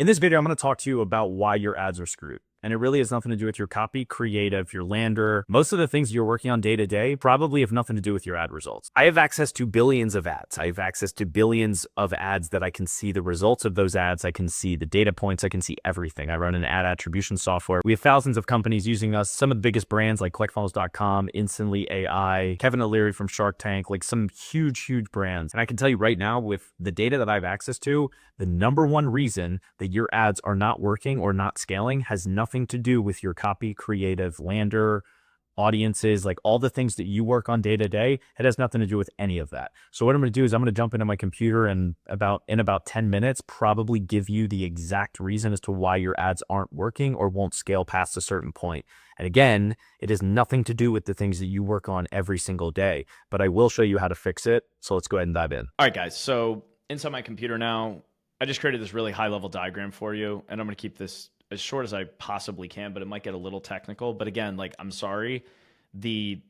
In this video, I'm going to talk to you about why your ads are screwed. And it really has nothing to do with your copy, creative, your lander. Most of the things you're working on day to day probably have nothing to do with your ad results. I have access to billions of ads. I have access to billions of ads that I can see the results of those ads. I can see the data points. I can see everything. I run an ad attribution software. We have thousands of companies using us. Some of the biggest brands like ClickFunnels.com, Instantly AI, Kevin O'Leary from Shark Tank, like some huge, huge brands. And I can tell you right now with the data that I have access to, the number one reason that your ads are not working or not scaling has nothing to do with your copy, creative, lander, audiences, like all the things that you work on day to day. It has nothing to do with any of that. So what I'm going to do is I'm going to jump into my computer and in about 10 minutes, probably give you the exact reason as to why your ads aren't working or won't scale past a certain point. And again, it has nothing to do with the things that you work on every single day, but I will show you how to fix it. So let's go ahead and dive in. All right, guys. So inside my computer now, I just created this really high level diagram for you, and I'm going to keep this as short as I possibly can, but it might get a little technical. But again, like, I'm sorry, the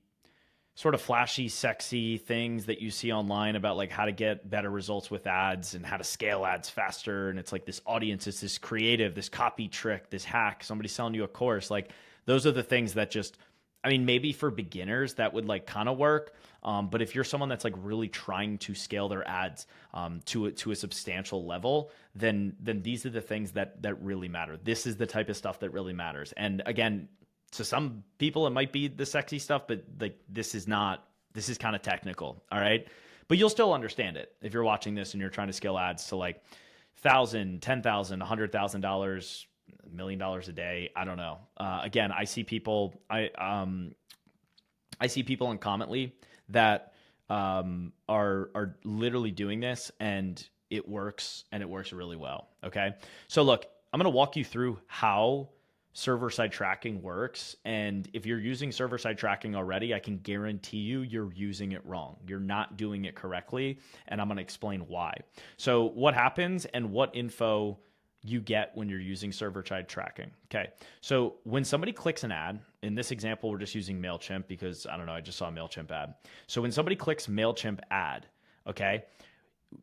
sort of flashy, sexy things that you see online about like how to get better results with ads and how to scale ads faster. And it's like this audience, it's this creative, this copy trick, this hack, somebody's selling you a course. Like, those are the things that just, I mean, maybe for beginners that would like kind of work. But if you're someone that's like really trying to scale their ads to a substantial level, then these are the things that really matter. This is the type of stuff that really matters. And again, to some people it might be the sexy stuff, but like this is not. This is kind of technical. All right, but you'll still understand it if you're watching this and you're trying to scale ads to like $1,000, $10,000, $100,000. $1 million a day. I don't know. Again, I see people. I see people in Commently that are literally doing this, and it works, and it works really well. Okay, so look, I'm going to walk you through how server-side tracking works, and if you're using server-side tracking already, I can guarantee you're using it wrong. You're not doing it correctly, and I'm going to explain why. So what happens and what info you get when you're using server-side tracking. Okay, so when somebody clicks an ad, in this example, we're just using MailChimp because, I don't know, I just saw a MailChimp ad. So when somebody clicks MailChimp ad, okay,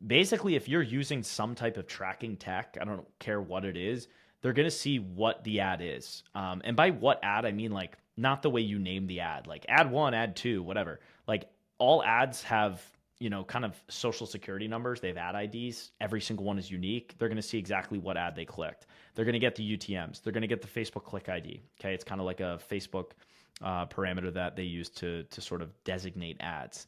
basically if you're using some type of tracking tech, I don't care what it is, they're going to see what the ad is. And by what ad, I mean like not the way you name the ad, like ad one, ad two, whatever. Like all ads have, you know, kind of social security numbers. They have ad IDs. Every single one is unique. They're going to see exactly what ad they clicked. They're going to get the UTMs. They're going to get the Facebook click ID. Okay. It's kind of like a Facebook parameter that they use to sort of designate ads.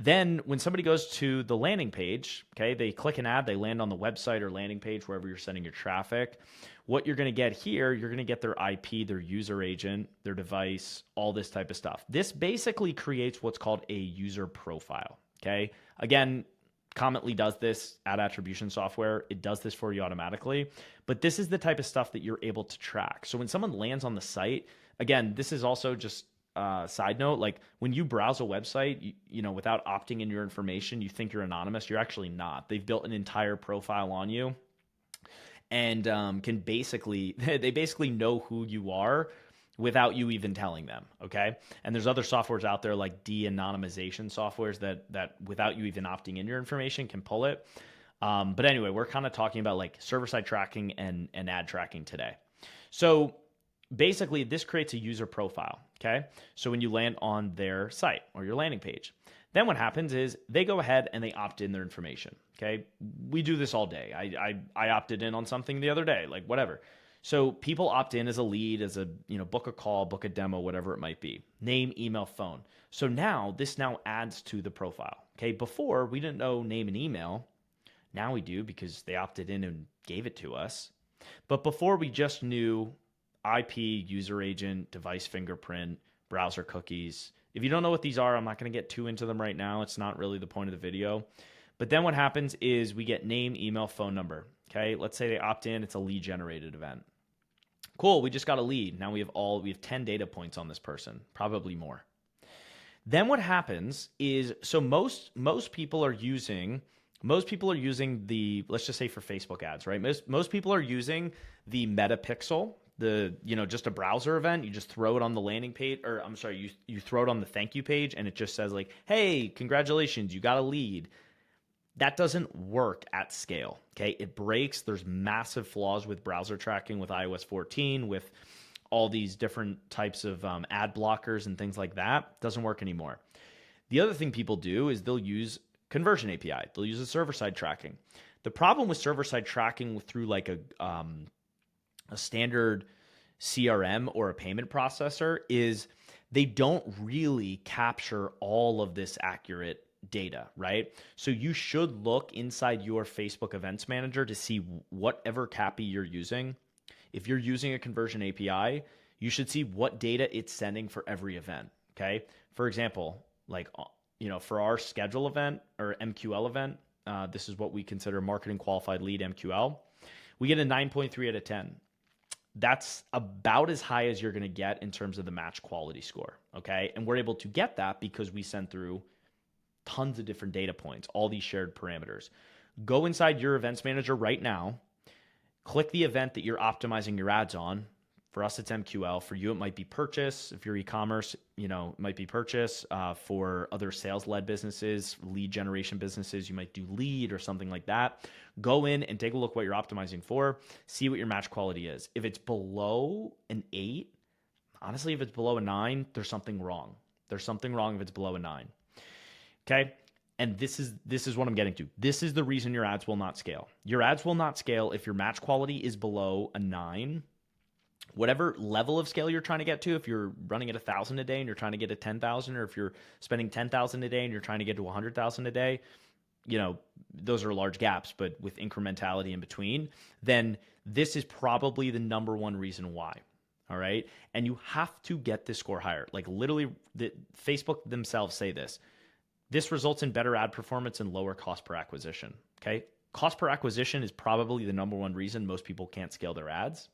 Then when somebody goes to the landing page, okay, they click an ad, they land on the website or landing page, wherever you're sending your traffic. What you're going to get here, you're going to get their IP, their user agent, their device, all this type of stuff. This basically creates what's called a user profile. Okay. Again, Commently does this, ad attribution software. It does this for you automatically, but this is the type of stuff that you're able to track. So when someone lands on the site, again, this is also just side note, like when you browse a website, you know, without opting in your information, you think you're anonymous. You're actually not. They've built an entire profile on you, and can basically they basically know who you are without you even telling them. Okay, and there's other softwares out there like de-anonymization softwares that without you even opting in your information can pull it. But anyway, we're kind of talking about like server-side tracking and ad tracking today. So basically, this creates a user profile, okay? So when you land on their site or your landing page, then what happens is they go ahead and they opt in their information, okay? We do this all day. I opted in on something the other day, like whatever. So people opt in as a lead, as a, you know, book a call, book a demo, whatever it might be. Name, email, phone. So now this now adds to the profile, okay? Before, we didn't know name and email. Now we do because they opted in and gave it to us. But before, we just knew IP, user agent, device fingerprint, browser cookies. If you don't know what these are, I'm not going to get too into them right now. It's not really the point of the video. But then what happens is we get name, email, phone number. Okay, let's say they opt in. It's a lead generated event. Cool, we just got a lead. Now we have 10 data points on this person, probably more. Then what happens is, so most people are using the, let's just say for Facebook ads, right? Most people are using the Metapixel, just a browser event. You just throw it on the landing page, or I'm sorry, you throw it on the thank you page, and it just says like, hey, congratulations, you got a lead. That doesn't work at scale. Okay. It breaks. There's massive flaws with browser tracking with iOS 14, with all these different types of ad blockers and things like that. Doesn't work anymore. The other thing people do is they'll use conversion API. They'll use a server-side tracking. The problem with server-side tracking through like a standard CRM or a payment processor is they don't really capture all of this accurate data, right? So you should look inside your Facebook Events Manager to see whatever CAPI you're using. If you're using a conversion API, you should see what data it's sending for every event, okay? For example, like, for our schedule event or MQL event, this is what we consider marketing qualified lead MQL. We get a 9.3 out of 10. That's about as high as you're going to get in terms of the match quality score, okay? And we're able to get that because we send through tons of different data points, all these shared parameters. Go inside your events manager right now, click the event that you're optimizing your ads on. For us, it's MQL. For you, it might be purchase. If you're e-commerce, it might be purchase. For other sales-led businesses, lead generation businesses, you might do lead or something like that. Go in and take a look what you're optimizing for. See what your match quality is. If it's below an 8, honestly, if it's below a 9, there's something wrong. There's something wrong if it's below a 9. Okay? And this is what I'm getting to. This is the reason your ads will not scale. Your ads will not scale if your match quality is below a 9. Whatever level of scale you're trying to get to, if you're running at 1,000 a day and you're trying to get to 10,000, or if you're spending 10,000 a day and you're trying to get to 100,000 a day, those are large gaps, but with incrementality in between, then this is probably the number one reason why. All right. And you have to get this score higher. Like literally, Facebook themselves say this. This results in better ad performance and lower cost per acquisition. Okay. Cost per acquisition is probably the number one reason most people can't scale their ads.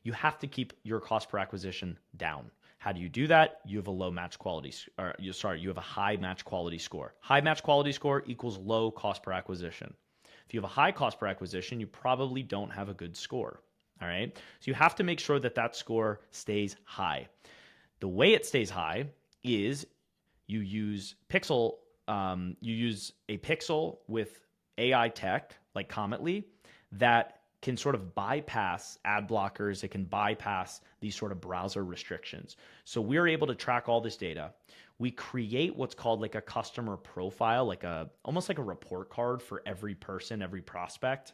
You have to keep your cost per acquisition down. How do you do that? You have a low match quality, you have a high match quality score. High match quality score equals low cost per acquisition. If you have a high cost per acquisition, you probably don't have a good score. All right. So you have to make sure that that score stays high. The way it stays high is you use Pixel. You use a Pixel with AI tech like Cometly that can sort of bypass ad blockers. It can bypass these sort of browser restrictions. So we're able to track all this data. We create what's called like a customer profile, almost like a report card for every person, every prospect.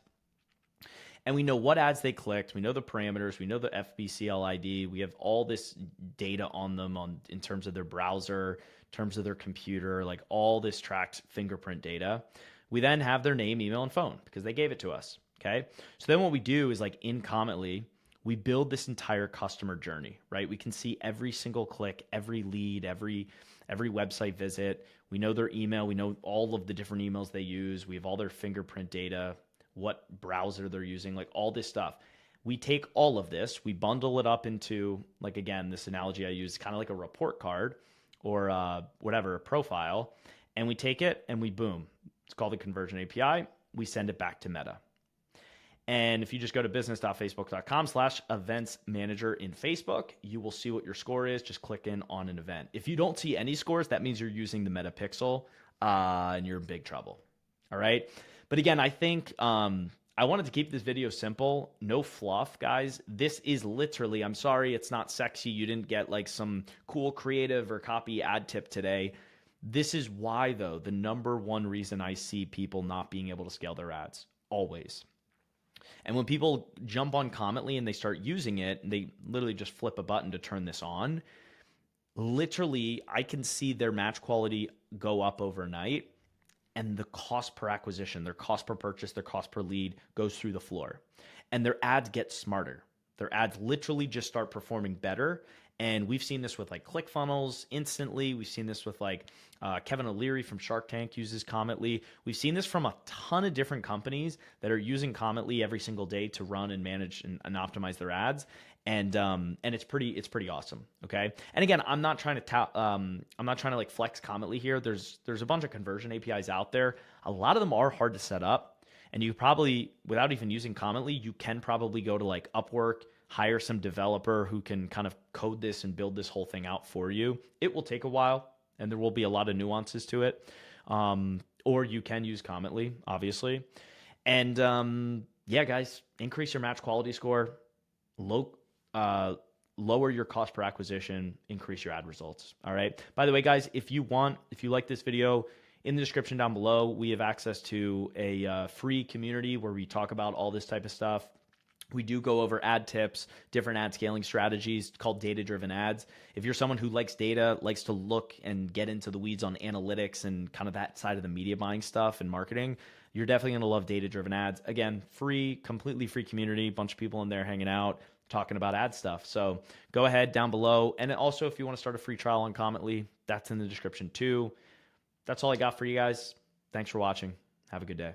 And we know what ads they clicked. We know the parameters. We know the FBCL ID. We have all this data on them in terms of their browser, in terms of their computer, like all this tracked fingerprint data. We then have their name, email, and phone because they gave it to us. Okay. So then what we do is like in Cometly, we build this entire customer journey, right? We can see every single click, every lead, every website visit. We know their email. We know all of the different emails they use. We have all their fingerprint data, what browser they're using, like all this stuff. We take all of this, we bundle it up into, like, again, this analogy I use, kind of like a report card or a profile. And we take it and we boom. It's called the Conversion API. We send it back to Meta. And if you just go to business.facebook.com/events manager in Facebook, you will see what your score is. Just click in on an event. If you don't see any scores, that means you're using the Meta Pixel and you're in big trouble. All right. But again, I think I wanted to keep this video simple. No fluff, guys. This is literally, I'm sorry, it's not sexy. You didn't get like some cool creative or copy ad tip today. This is why, though, the number one reason I see people not being able to scale their ads, always. And when people jump on Cometly and they start using it, they literally just flip a button to turn this on. Literally, I can see their match quality go up overnight, and the cost per acquisition, their cost per purchase, their cost per lead goes through the floor. And their ads get smarter. Their ads literally just start performing better. And we've seen this with like ClickFunnels instantly. We've seen this with like Kevin O'Leary from Shark Tank uses Cometly. We've seen this from a ton of different companies that are using Cometly every single day to run and manage and optimize their ads. And it's pretty awesome. Okay. And again, I'm not trying to like flex Cometly here. There's a bunch of conversion APIs out there. A lot of them are hard to set up. And you probably, without even using Cometly, you can probably go to like Upwork, hire some developer who can kind of code this and build this whole thing out for you. It will take a while and there will be a lot of nuances to it. or you can use Commently, obviously. And yeah, guys, increase your match quality score, low, lower your cost per acquisition, increase your ad results. All right. By the way, guys, if you like this video, in the description down below, we have access to a free community where we talk about all this type of stuff. We do go over ad tips, different ad scaling strategies called data-driven ads. If you're someone who likes data, likes to look and get into the weeds on analytics and kind of that side of the media buying stuff and marketing, you're definitely going to love data-driven ads. Again, free, completely free community, bunch of people in there hanging out, talking about ad stuff. So go ahead down below. And also, if you want to start a free trial on Commently, that's in the description too. That's all I got for you guys. Thanks for watching. Have a good day.